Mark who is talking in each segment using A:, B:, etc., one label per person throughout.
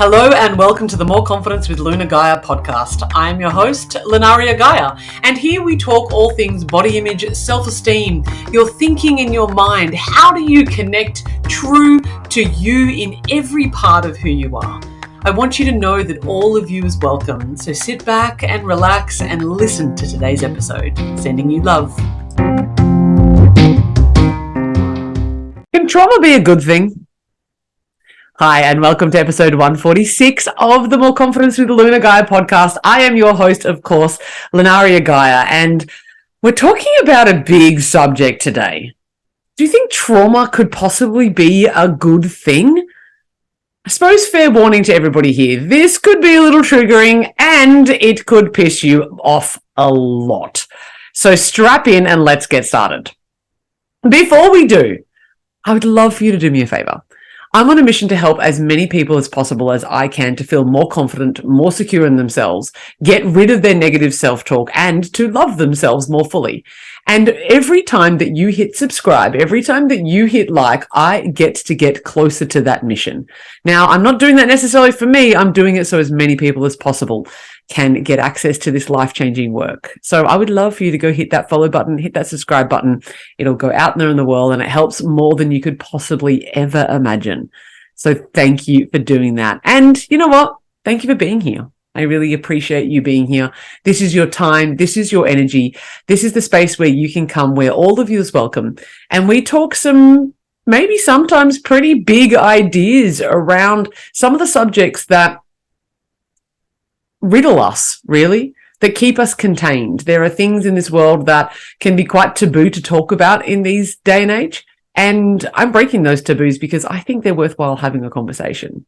A: Hello and welcome to the More Confidence with Luna Gaia podcast. I'm your host, Lunaria Gaia, and here we talk all things body image, self-esteem, your thinking in your mind. How do you connect true to you in every part of who you are? I want you to know that all of you is welcome, so sit back and relax and listen to today's episode. Sending you love. Can trauma be a good thing? Hi, and welcome to episode 146 of the More Confidence with Luna Gaia podcast. I am your host, of course, Lunaria Gaia, and we're talking about a big subject today. Do you think trauma could possibly be a good thing? I suppose fair warning to everybody here. This could be a little triggering and it could piss you off a lot. So strap in and let's get started. Before we do, I would love for you to do me a favor. I'm on a mission to help as many people as possible as I can to feel more confident, more secure in themselves, get rid of their negative self-talk, and to love themselves more fully. And every time that you hit subscribe, every time that you hit like, I get to get closer to that mission. Now, I'm not doing that necessarily for me. I'm doing it so as many people as possible can get access to this life-changing work. So I would love for you to go hit that follow button, hit that subscribe button. It'll go out there in the world and it helps more than you could possibly ever imagine. So thank you for doing that. And you know what? Thank you for being here. I really appreciate you being here. This is your time. This is your energy. This is the space where you can come, where all of you is welcome. And we talk some, maybe sometimes pretty big ideas around some of the subjects that riddle us, really, that keep us contained. There are things in this world that can be quite taboo to talk about in these day and age. And I'm breaking those taboos because I think they're worthwhile having a conversation.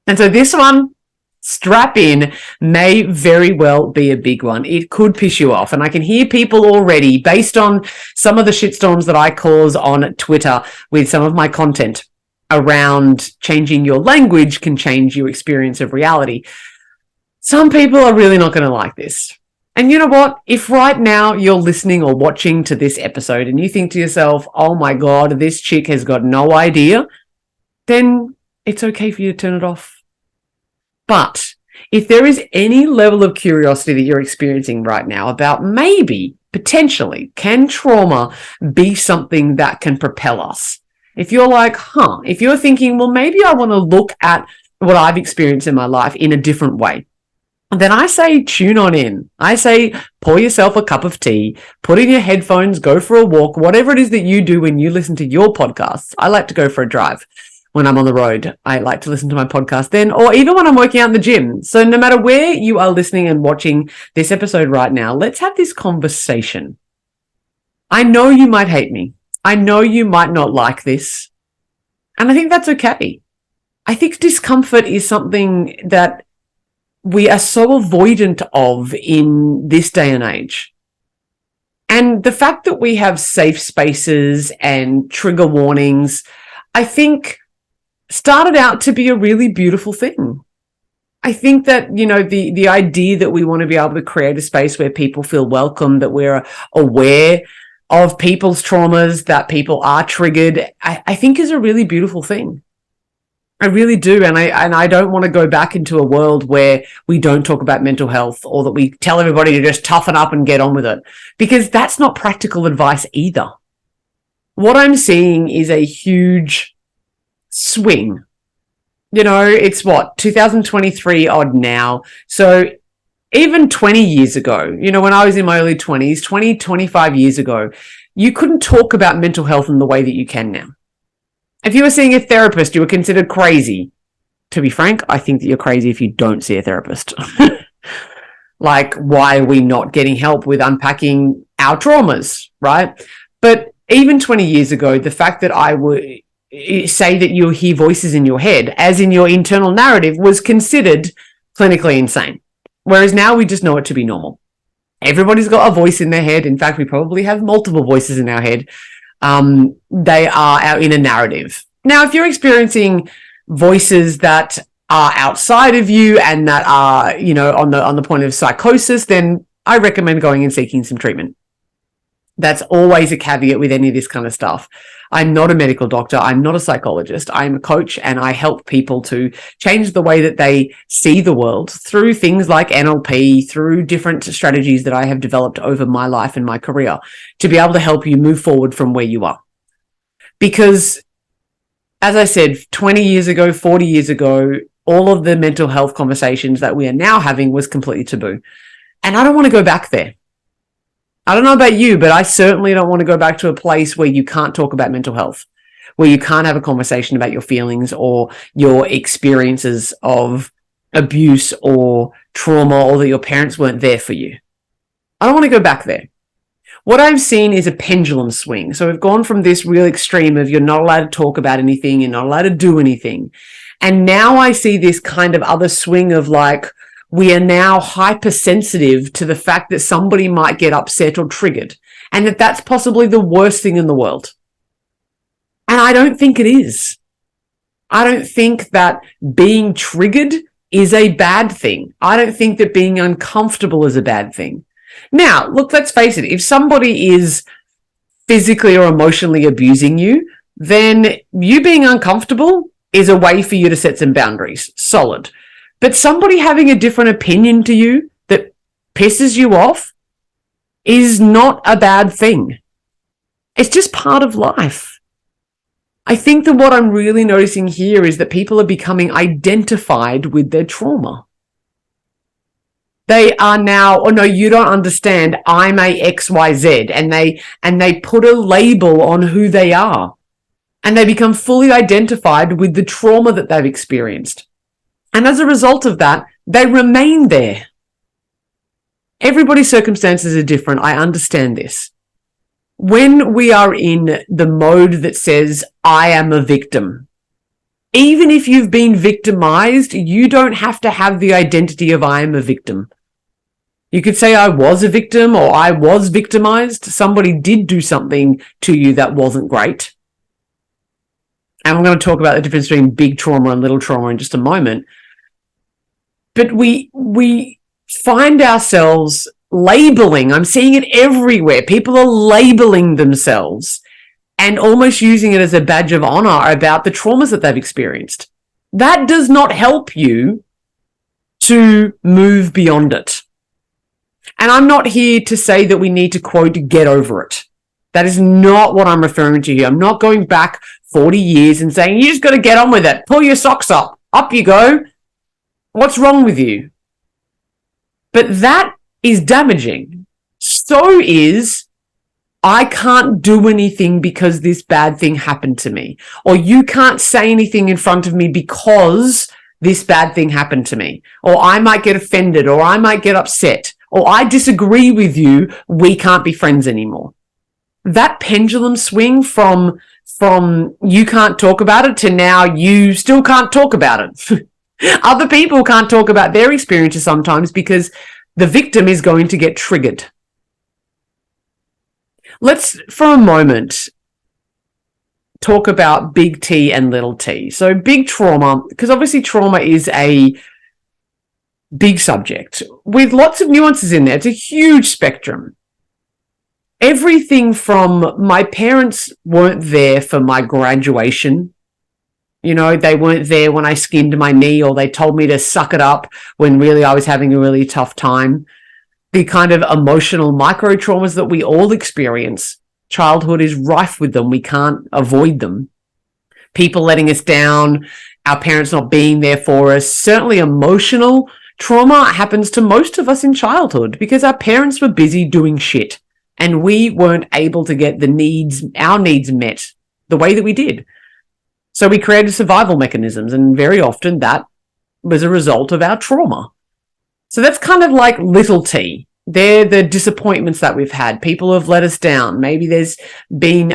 A: And so this one, strap in, may very well be a big one. It could piss you off. And I can hear people already, based on some of the shitstorms that I cause on Twitter with some of my content around changing your language can change your experience of reality. Some people are really not going to like this. And you know what? If right now you're listening or watching to this episode and you think to yourself, oh my God, this chick has got no idea, then it's okay for you to turn it off. But if there is any level of curiosity that you're experiencing right now about maybe, potentially, can trauma be something that can propel us? If you're like, if you're thinking, well, maybe I want to look at what I've experienced in my life in a different way, then I say tune on in. I say pour yourself a cup of tea, put in your headphones, go for a walk, whatever it is that you do when you listen to your podcasts. I like to go for a drive. When I'm on the road, I like to listen to my podcast then, or even when I'm working out in the gym. So no matter where you are listening and watching this episode right now, let's have this conversation. I know you might hate me. I know you might not like this. And I think that's okay. I think discomfort is something that we are so avoidant of in this day and age. And the fact that we have safe spaces and trigger warnings, I think started out to be a really beautiful thing. I think that, you know, the idea that we want to be able to create a space where people feel welcome, that we're aware of people's traumas, that people are triggered, I think is a really beautiful thing. I really do. And I don't want to go back into a world where we don't talk about mental health or that we tell everybody to just toughen up and get on with it, because that's not practical advice either. What I'm seeing is a huge swing. You know, it's 2023 odd now. So even 20 years ago, you know, when I was in my early 20s, 25 years ago, you couldn't talk about mental health in the way that you can now. If you were seeing a therapist, you were considered crazy. To be frank, I think that you're crazy if you don't see a therapist. Like, why are we not getting help with unpacking our traumas, right? But even 20 years ago, the fact that I would say that you hear voices in your head, as in your internal narrative, was considered clinically insane. Whereas now we just know it to be normal. Everybody's got a voice in their head. In fact, we probably have multiple voices in our head. They are our inner narrative. Now, if you're experiencing voices that are outside of you and that are, you know, on the point of psychosis, then I recommend going and seeking some treatment. That's always a caveat with any of this kind of stuff. I'm not a medical doctor. I'm not a psychologist. I'm a coach, and I help people to change the way that they see the world through things like NLP, through different strategies that I have developed over my life and my career to be able to help you move forward from where you are. Because, as I said, 20 years ago, 40 years ago, all of the mental health conversations that we are now having was completely taboo. And I don't want to go back there. I don't know about you, but I certainly don't want to go back to a place where you can't talk about mental health, where you can't have a conversation about your feelings or your experiences of abuse or trauma, or that your parents weren't there for you. I don't want to go back there. What I've seen is a pendulum swing. So we've gone from this real extreme of you're not allowed to talk about anything, you're not allowed to do anything. And now I see this kind of other swing of like, we are now hypersensitive to the fact that somebody might get upset or triggered, and that that's possibly the worst thing in the world. And I don't think it is. I don't think that being triggered is a bad thing. I don't think that being uncomfortable is a bad thing. Now, look, let's face it. If somebody is physically or emotionally abusing you, then you being uncomfortable is a way for you to set some boundaries. Solid. But somebody having a different opinion to you that pisses you off is not a bad thing. It's just part of life. I think that what I'm really noticing here is that people are becoming identified with their trauma. They are now, oh no, you don't understand, I'm a XYZ, and they put a label on who they are. And they become fully identified with the trauma that they've experienced. And as a result of that, they remain there. Everybody's circumstances are different. I understand this. When we are in the mode that says, I am a victim, even if you've been victimized, you don't have to have the identity of I am a victim. You could say I was a victim, or I was victimized. Somebody did do something to you that wasn't great. And I'm going to talk about the difference between big trauma and little trauma in just a moment. But we find ourselves labeling. I'm seeing it everywhere. People are labeling themselves and almost using it as a badge of honor about the traumas that they've experienced. That does not help you to move beyond it. And I'm not here to say that we need to, quote, get over it. That is not what I'm referring to here. I'm not going back 40 years and saying, you just got to get on with it. Pull your socks up. Up you go. What's wrong with you? But that is damaging. So is, I can't do anything because this bad thing happened to me. Or you can't say anything in front of me because this bad thing happened to me. Or I might get offended, or I might get upset, or I disagree with you. We can't be friends anymore. That pendulum swing from you can't talk about it to now you still can't talk about it. Other people can't talk about their experiences sometimes because the victim is going to get triggered. Let's, for a moment, talk about big T and little t. So big trauma, because obviously trauma is a big subject with lots of nuances in there. It's a huge spectrum. Everything from my parents weren't there for my graduation. You know, they weren't there when I skinned my knee, or they told me to suck it up when really I was having a really tough time. The kind of emotional micro traumas that we all experience. Childhood is rife with them. We can't avoid them. People letting us down, our parents not being there for us. Certainly emotional trauma happens to most of us in childhood because our parents were busy doing shit and we weren't able to get our needs met the way that we did. So we created survival mechanisms, and very often that was a result of our trauma. So that's kind of like little t. They're the disappointments that we've had. People have let us down. Maybe there's been,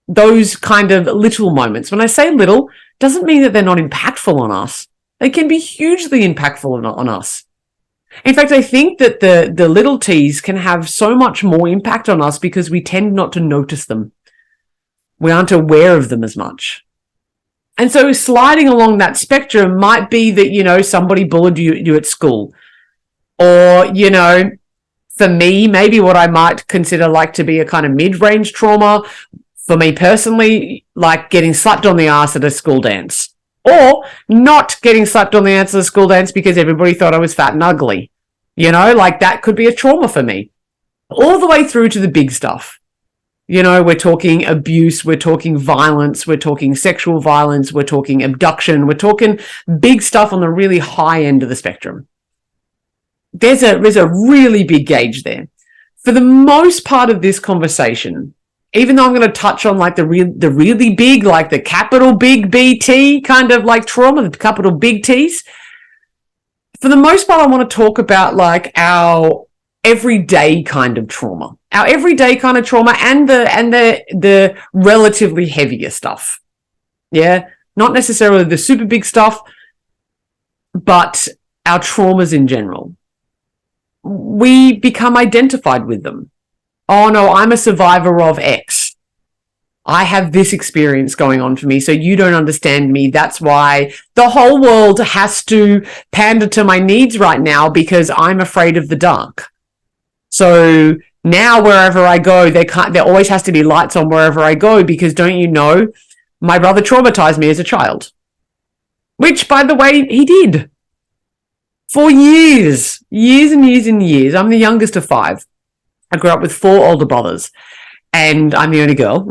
A: those kind of little moments. When I say little, doesn't mean that they're not impactful on us. They can be hugely impactful on us. In fact, I think that the little t's can have so much more impact on us because we tend not to notice them. We aren't aware of them as much. And so sliding along that spectrum might be that, somebody bullied you at school. Or, For me, maybe what I might consider like to be a kind of mid-range trauma, for me personally, like getting slapped on the ass at a school dance, or not getting slapped on the ass at a school dance because everybody thought I was fat and ugly. Like that could be a trauma for me. All the way through to the big stuff. We're talking abuse, we're talking violence, we're talking sexual violence, we're talking abduction, we're talking big stuff on the really high end of the spectrum. There's a really big gauge there. For the most part of this conversation, even though I'm going to touch on like the really big, like the capital big BT kind of like trauma, the capital big T's, for the most part, I want to talk about like our everyday kind of trauma, and the relatively heavier stuff. Yeah, not necessarily the super big stuff, but our traumas in general. We become identified with them. Oh no, I'm a survivor of X. I have this experience going on for me, so you don't understand me. That's why the whole world has to pander to my needs right now because I'm afraid of the dark. So now wherever I go, there always has to be lights on wherever I go because don't you know, my brother traumatized me as a child. Which, by the way, he did. For years and years and years. I'm the youngest of 5. I grew up with 4 older brothers and I'm the only girl.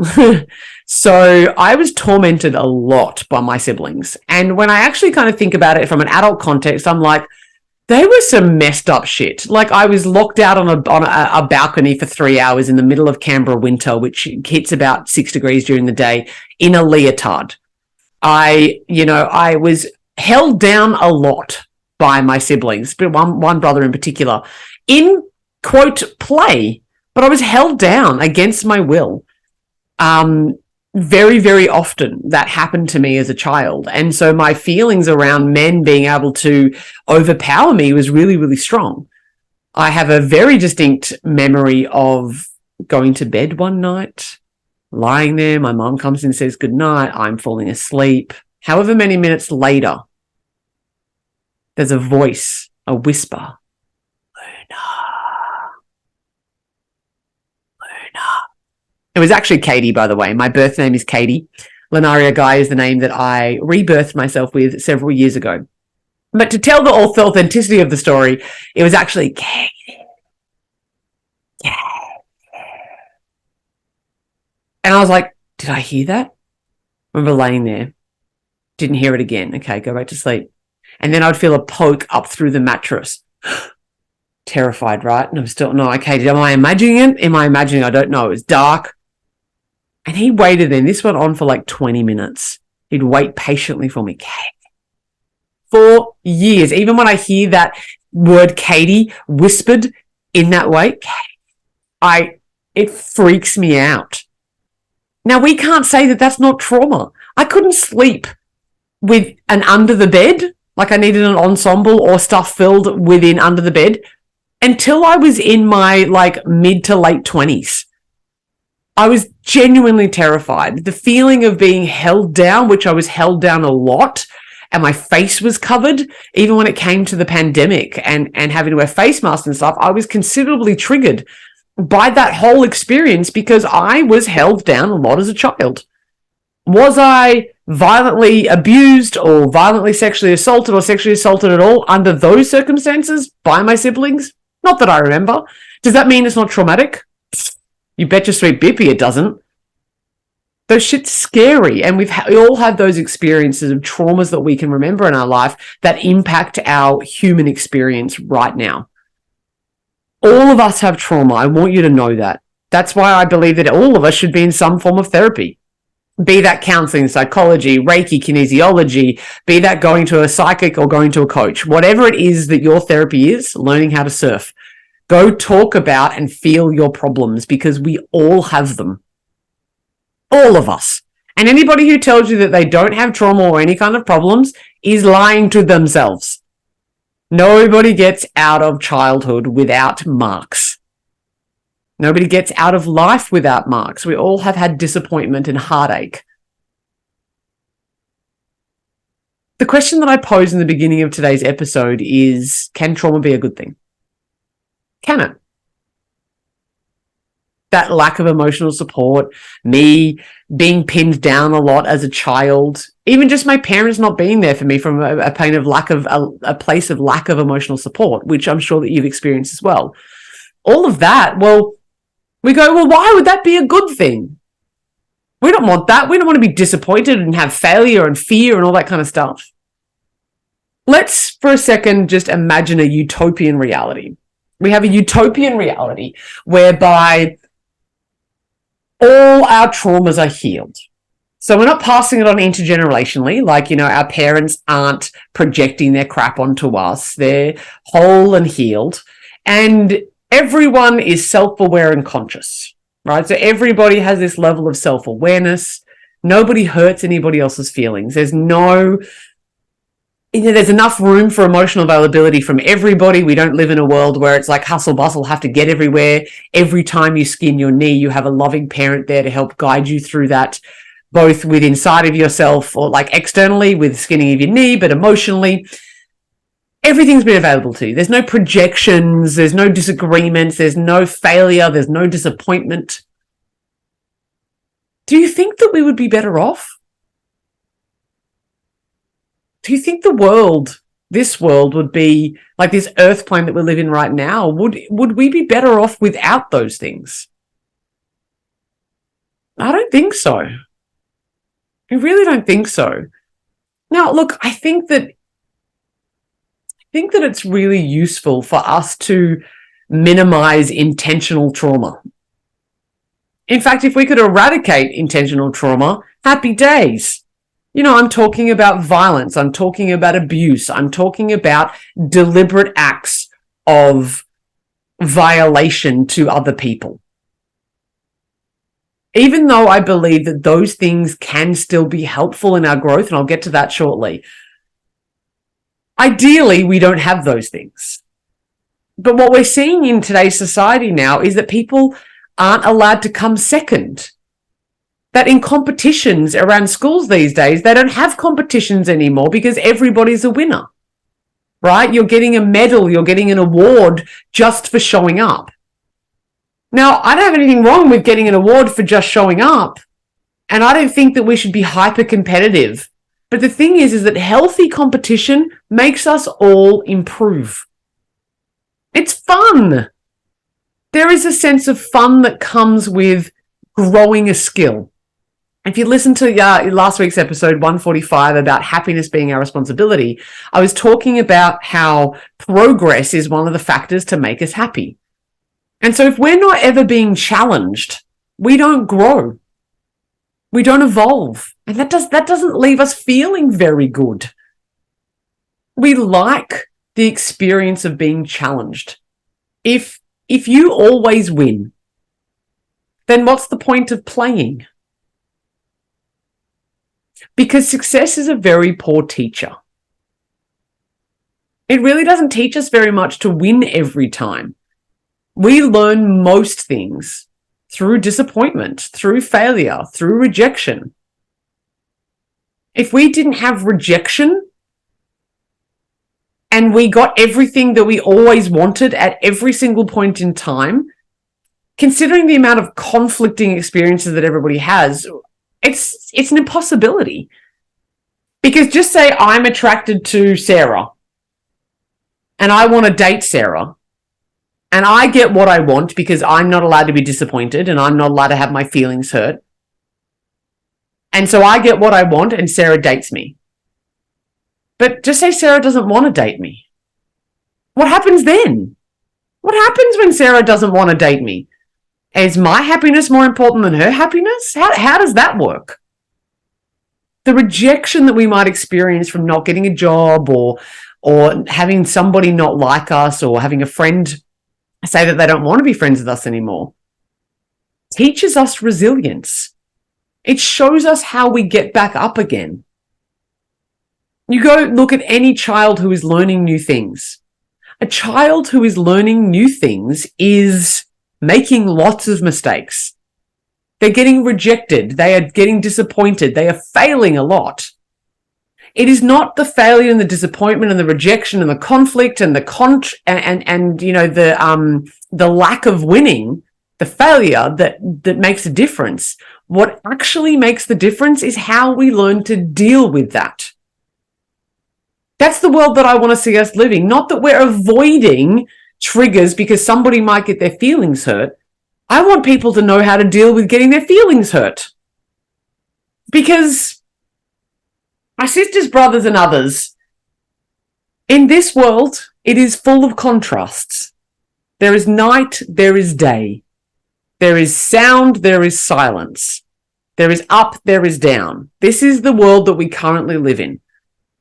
A: So I was tormented a lot by my siblings. And when I actually kind of think about it from an adult context, I'm like, they were some messed up shit. Like I was locked out on a balcony for 3 hours in the middle of Canberra winter, which hits about 6 degrees during the day, in a leotard. I was held down a lot by my siblings, but one brother in particular, in quote play, but I was held down against my will. Very, very often that happened to me as a child. And so my feelings around men being able to overpower me was really, really strong. I have a very distinct memory of going to bed one night, lying there. My mom comes in and says good night. I'm falling asleep. However many minutes later, there's a voice, a whisper. Luna. It was actually Katie, by the way. My birth name is Katie. Lenaria Guy is the name that I rebirthed myself with several years ago. But to tell the authenticity of the story, it was actually Katie. And I was like, did I hear that? I remember laying there. Didn't hear it again. Okay, go back to sleep. And then I'd feel a poke up through the mattress. Terrified, right? And I'm still, no, okay, am I imagining it? Am I imagining? I don't know. It was dark. And he waited then. This went on for like 20 minutes. He'd wait patiently for me. For years. Even when I hear that word Katie whispered in that way, it freaks me out. Now, we can't say that that's not trauma. I couldn't sleep with an under the bed, like I needed an ensemble or stuff filled within under the bed, until I was in my like mid to late 20s. I was genuinely terrified. The feeling of being held down, which I was held down a lot, and my face was covered, even when it came to the pandemic and having to wear face masks and stuff, I was considerably triggered by that whole experience because I was held down a lot as a child. Was I violently abused or violently sexually assaulted or sexually assaulted at all under those circumstances by my siblings? Not that I remember. Does that mean it's not traumatic? You bet your sweet bippy it doesn't. Those shit's scary. And we all have those experiences of traumas that we can remember in our life that impact our human experience right now. All of us have trauma. I want you to know that. That's why I believe that all of us should be in some form of therapy. Be that counseling, psychology, Reiki, kinesiology, be that going to a psychic or going to a coach. Whatever it is that your therapy is, learning how to surf. Go talk about and feel your problems because we all have them. All of us. And anybody who tells you that they don't have trauma or any kind of problems is lying to themselves. Nobody gets out of childhood without marks. Nobody gets out of life without marks. We all have had disappointment and heartache. The question that I posed in the beginning of today's episode is, can trauma be a good thing? Can it? that lack of emotional support, me being pinned down a lot as a child, even just my parents not being there for me from a pain of a place of lack of emotional support, which I'm sure that you've experienced as well. All of that, well, we go, well, why would that be a good thing? We don't want that. We don't want to be disappointed and have failure and fear and all that kind of stuff. Let's, for a second, just imagine a utopian reality. We have a utopian reality whereby all our traumas are healed. So we're not passing it on intergenerationally, like, our parents aren't projecting their crap onto us. They're whole and healed. And everyone is self-aware and conscious, right? So everybody has this level of self-awareness. Nobody hurts anybody else's feelings. There's enough room for emotional availability from everybody. We don't live in a world where it's like hustle bustle, have to get everywhere. Every time you skin your knee, you have a loving parent there to help guide you through that, both with inside of yourself or like externally with skinning of your knee, but emotionally. Everything's been available to you. There's no projections. There's no disagreements. There's no failure. There's no disappointment. Do you think that we would be better off? Do you think this world would be like this earth plane that we live in right now? Would we be better off without those things? I don't think so. I really don't think so. Now, look, I think that it's really useful for us to minimize intentional trauma. In fact, if we could eradicate intentional trauma, happy days. I'm talking about violence. I'm talking about abuse. I'm talking about deliberate acts of violation to other people. Even though I believe that those things can still be helpful in our growth, and I'll get to that shortly, ideally, we don't have those things. But what we're seeing in today's society now is that people aren't allowed to come second. That in competitions around schools these days, they don't have competitions anymore because everybody's a winner, right? You're getting a medal, you're getting an award just for showing up. Now, I don't have anything wrong with getting an award for just showing up, and I don't think that we should be hyper competitive. But the thing is that healthy competition makes us all improve. It's fun. There is a sense of fun that comes with growing a skill. If you listen to last week's episode 145 about happiness being our responsibility, I was talking about how progress is one of the factors to make us happy. And so if we're not ever being challenged, we don't grow. We don't evolve. And that doesn't leave us feeling very good. We like the experience of being challenged. If you always win, then what's the point of playing? Because success is a very poor teacher. It really doesn't teach us very much to win every time. We learn most things through disappointment, through failure, through rejection. If we didn't have rejection and we got everything that we always wanted at every single point in time, considering the amount of conflicting experiences that everybody has, it's an impossibility. Because just say I'm attracted to Sarah and I want to date Sarah and I get what I want because I'm not allowed to be disappointed and I'm not allowed to have my feelings hurt. And so I get what I want and Sarah dates me. But just say Sarah doesn't want to date me. What happens then? What happens when Sarah doesn't want to date me? Is my happiness more important than her happiness? How does that work? The rejection that we might experience from not getting a job or having somebody not like us or having a friend say that they don't want to be friends with us anymore teaches us resilience. It shows us how we get back up again. You go look at any child who is learning new things. A child who is learning new things is making lots of mistakes. They're getting rejected. They are getting disappointed. They are failing a lot. It is not the failure and the disappointment and the rejection and the conflict and the lack of winning the failure that makes a difference. What actually makes the difference is how we learn to deal with that. That's the world that I want to see us living. Not that we're avoiding triggers because somebody might get their feelings hurt. I want people to know how to deal with getting their feelings hurt. Because my sisters, brothers, and others, in this world, it is full of contrasts. There is night, there is day. There is sound, there is silence. There is up, there is down. This is the world that we currently live in.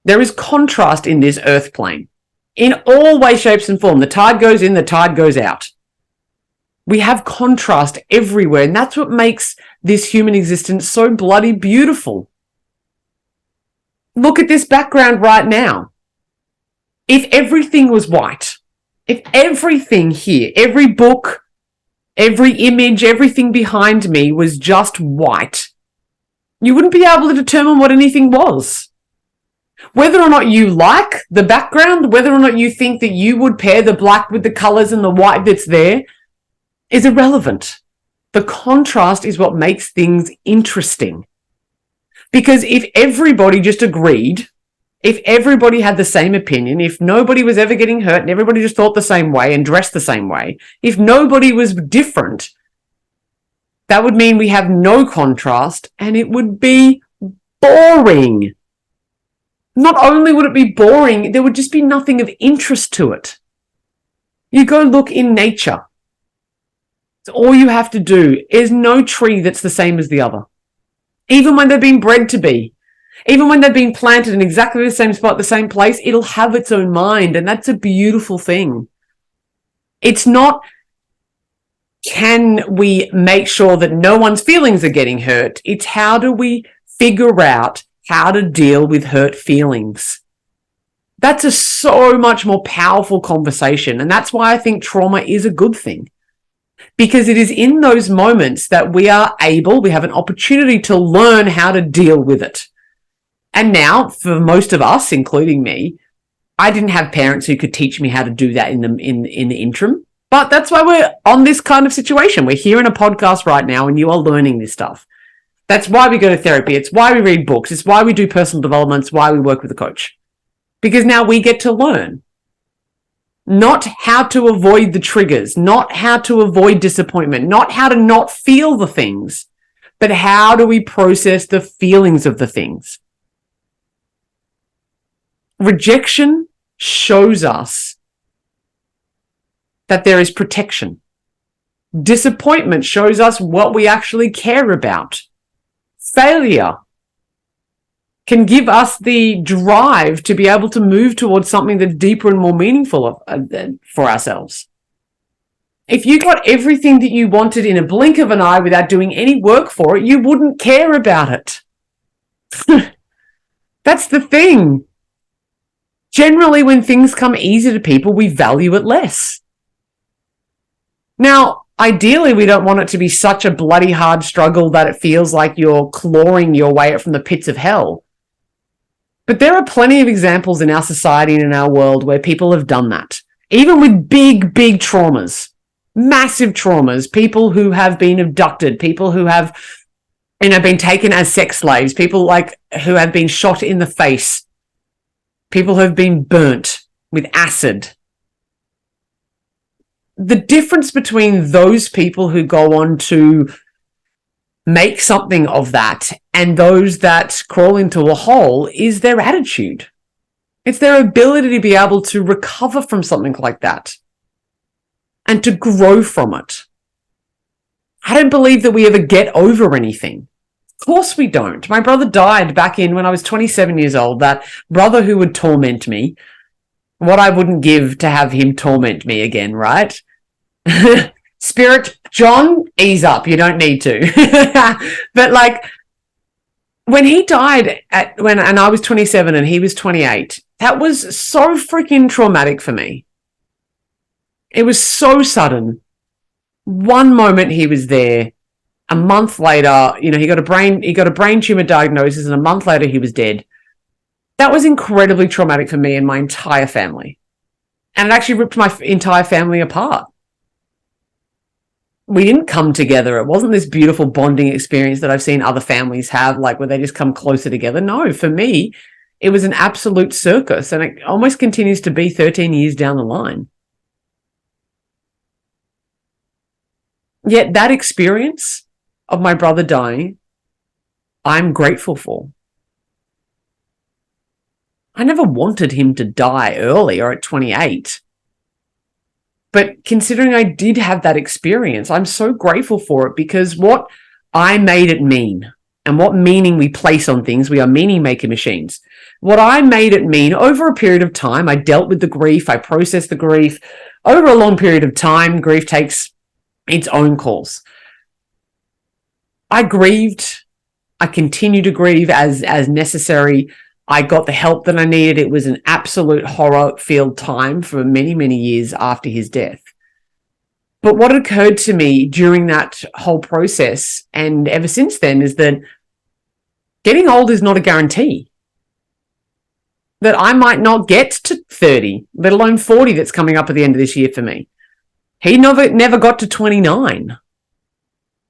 A: There is contrast in this earth plane. In all ways, shapes, and form. The tide goes in, the tide goes out. We have contrast everywhere, and that's what makes this human existence so bloody beautiful. Look at this background right now. If everything was white, if everything here, every book, every image, everything behind me was just white, you wouldn't be able to determine what anything was. Whether or not you like the background, whether or not you think that you would pair the black with the colors and the white that's there, is irrelevant. The contrast is what makes things interesting. Because if everybody just agreed, if everybody had the same opinion, if nobody was ever getting hurt and everybody just thought the same way and dressed the same way, if nobody was different, that would mean we have no contrast and it would be boring. Not only would it be boring, there would just be nothing of interest to it. You go look in nature. It's all you have to do. There's no tree that's the same as the other. Even when they've been bred to be. Even when they've been planted in exactly the same spot, the same place, it'll have its own mind. And that's a beautiful thing. It's not, can we make sure that no one's feelings are getting hurt? It's how do we figure out how to deal with hurt feelings? That's a so much more powerful conversation. And that's why I think trauma is a good thing. Because it is in those moments that we have an opportunity to learn how to deal with it. And now, for most of us, including me, I didn't have parents who could teach me how to do that in the interim. But that's why we're on this kind of situation. We're here in a podcast right now and you are learning this stuff. That's why we go to therapy. It's why we read books. It's why we do personal development. It's why we work with a coach. Because now we get to learn. Not how to avoid the triggers, not how to avoid disappointment, not how to not feel the things, but how do we process the feelings of the things? Rejection shows us that there is protection. Disappointment shows us what we actually care about. Failure can give us the drive to be able to move towards something that's deeper and more meaningful for ourselves. If you got everything that you wanted in a blink of an eye without doing any work for it, you wouldn't care about it. That's the thing. Generally, when things come easy to people, we value it less. Now, ideally, we don't want it to be such a bloody hard struggle that it feels like you're clawing your way out from the pits of hell. But there are plenty of examples in our society and in our world where people have done that. Even with big, big traumas, massive traumas, people who have been abducted, people who have, been taken as sex slaves, people who have been shot in the face, people who have been burnt with acid. The difference between those people who go on to make something of that and those that crawl into a hole is their attitude. It's their ability to be able to recover from something like that and to grow from it. I don't believe that we ever get over anything. Of course we don't. My brother died back when I was 27 years old, that brother who would torment me. What I wouldn't give to have him torment me again, right? Spirit, John, ease up. You don't need to. But when he died and I was 27 and he was 28, that was so freaking traumatic for me. It was so sudden. One moment he was there. A month later, he got a brain tumor diagnosis, and a month later he was dead. That was incredibly traumatic for me and my entire family. And it actually ripped my entire family apart. we didn't come together. It wasn't this beautiful bonding experience that I've seen other families have, like where they just come closer together. No, for me, it was an absolute circus, and it almost continues to be 13 years down the line. Yet that experience of my brother dying, I'm grateful for. I never wanted him to die early or at 28. But considering I did have that experience, I'm so grateful for it, because what I made it mean, and what meaning we place on things, we are meaning maker machines. What I made it mean over a period of time, I dealt with the grief, I processed the grief. Over a long period of time, grief takes its own course. I grieved. I continue to grieve as necessary. I got the help that I needed. It was an absolute horror-filled time for many, many years after his death. But what occurred to me during that whole process, and ever since then, is that getting old is not a guarantee. That I might not get to 30, let alone 40 that's coming up at the end of this year for me. He never got to 29.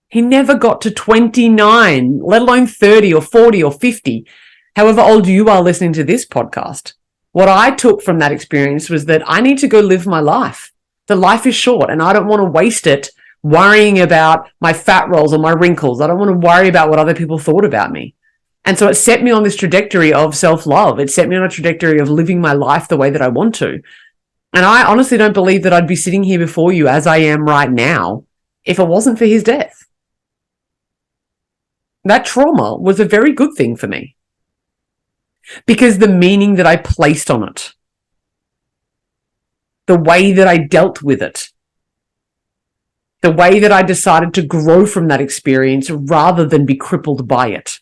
A: He never got to 29, let alone 30 or 40 or 50. However old you are listening to this podcast, what I took from that experience was that I need to go live my life. The life is short, and I don't want to waste it worrying about my fat rolls or my wrinkles. I don't want to worry about what other people thought about me. And so it set me on this trajectory of self-love. It set me on a trajectory of living my life the way that I want to. And I honestly don't believe that I'd be sitting here before you as I am right now if it wasn't for his death. That trauma was a very good thing for me, because the meaning that I placed on it, the way that I dealt with it, the way that I decided to grow from that experience rather than be crippled by it.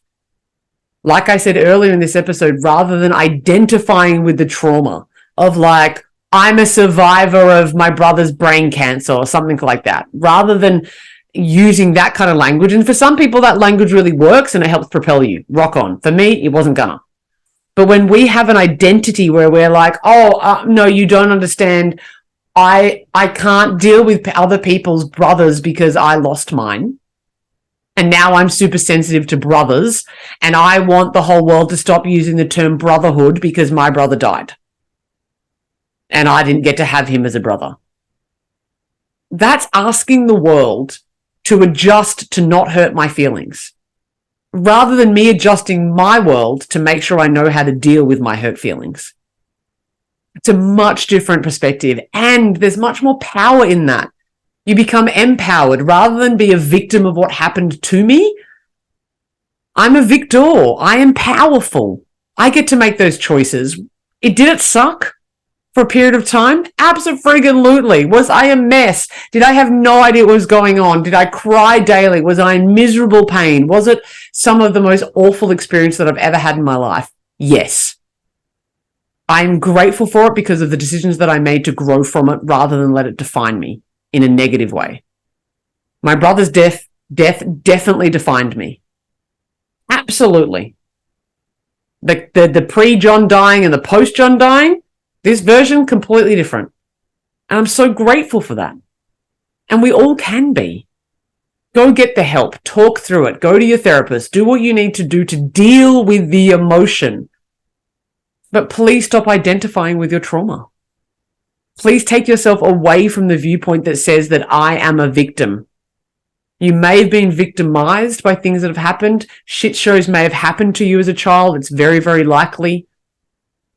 A: Like I said earlier in this episode, rather than identifying with the trauma of like, I'm a survivor of my brother's brain cancer or something like that, rather than using that kind of language. And for some people, that language really works and it helps propel you. Rock on. For me, it wasn't gonna. But when we have an identity where we're like, no, you don't understand. I can't deal with other people's brothers because I lost mine. And now I'm super sensitive to brothers. And I want the whole world to stop using the term brotherhood because my brother died. And I didn't get to have him as a brother. That's asking the world to adjust to not hurt my feelings, rather than me adjusting my world to make sure I know how to deal with my hurt feelings. It's a much different perspective, and there's much more power in that. You become empowered rather than be a victim of what happened to me. I'm a victor. I am powerful. I get to make those choices. Did it suck for a period of time? Absolutely. Was I a mess? Did I have no idea what was going on? Did I cry daily? Was I in miserable pain? Was it some of the most awful experience that I've ever had in my life? Yes. I'm grateful for it because of the decisions that I made to grow from it rather than let it define me in a negative way. My brother's death definitely defined me. Absolutely. The pre-John dying and the post-John dying, this version, completely different. And I'm so grateful for that. And we all can be. Go get the help. Talk through it. Go to your therapist. Do what you need to do to deal with the emotion. But please stop identifying with your trauma. Please take yourself away from the viewpoint that says that I am a victim. You may have been victimized by things that have happened. Shit shows may have happened to you as a child. It's very, very likely.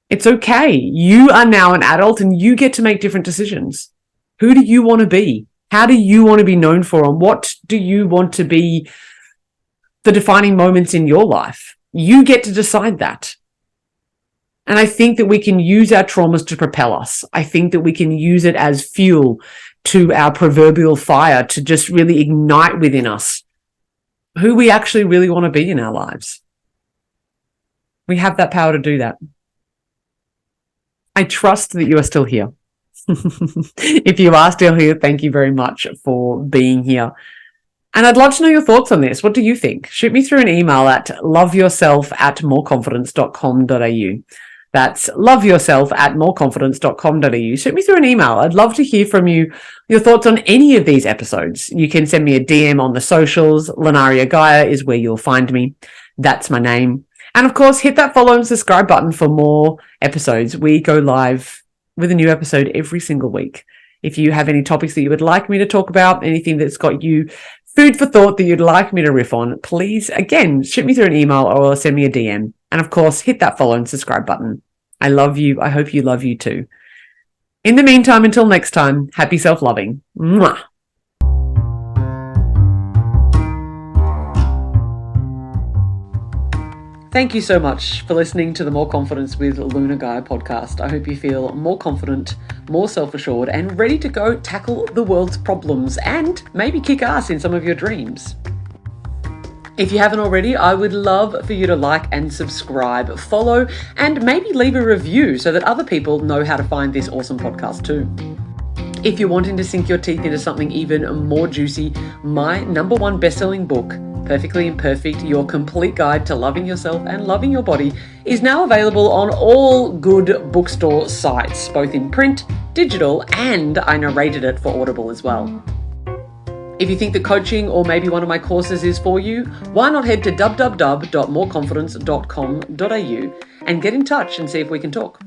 A: It's okay. You are now an adult and you get to make different decisions. Who do you want to be? How do you want to be known for? And what do you want to be the defining moments in your life? You get to decide that. And I think that we can use our traumas to propel us. I think that we can use it as fuel to our proverbial fire to just really ignite within us who we actually really want to be in our lives. We have that power to do that. I trust that you are still here. If you are still here, thank you very much for being here. And I'd love to know your thoughts on this. What do you think? Shoot me through an email at loveyourself@moreconfidence.com.au. That's loveyourself@moreconfidence.com.au. Shoot me through an email. I'd love to hear from you, your thoughts on any of these episodes. You can send me a DM on the socials. Lanaria Gaia is where you'll find me. That's my name. And of course, hit that follow and subscribe button for more episodes. We go live with a new episode every single week. If you have any topics that you would like me to talk about, anything that's got you food for thought that you'd like me to riff on, please, again, shoot me through an email or send me a DM. And of course, hit that follow and subscribe button. I love you. I hope you love you too. In the meantime, until next time, happy self-loving. Mwah. Thank you so much for listening to the More Confidence with Luna Gaia podcast. I hope you feel more confident, more self-assured, and ready to go tackle the world's problems and maybe kick ass in some of your dreams. If you haven't already, I would love for you to like and subscribe, follow, and maybe leave a review so that other people know how to find this awesome podcast too. If you're wanting to sink your teeth into something even more juicy, my #1 best-selling book, Perfectly Imperfect, Your Complete Guide to Loving Yourself and Loving Your Body, is now available on all good bookstore sites, both in print, digital, and I narrated it for Audible as well. If you think that coaching or maybe one of my courses is for you, why not head to www.moreconfidence.com.au and get in touch and see if we can talk.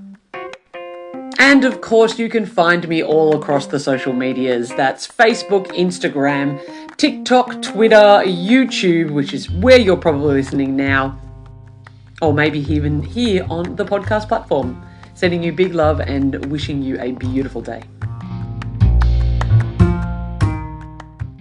A: And of course, you can find me all across the social medias. That's Facebook, Instagram, TikTok, Twitter, YouTube, which is where you're probably listening now, or maybe even here on the podcast platform. Sending you big love and wishing you a beautiful day.